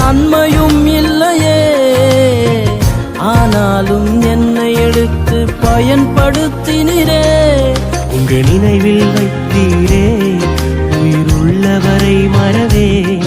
நன்மையும் இல்லையே. ஆனாலும் என்னை எடுத்து பயன்படுத்தினீரே. உங்க நினைவில் வைத்தீரே, உயிர் உள்ளவரை மறவே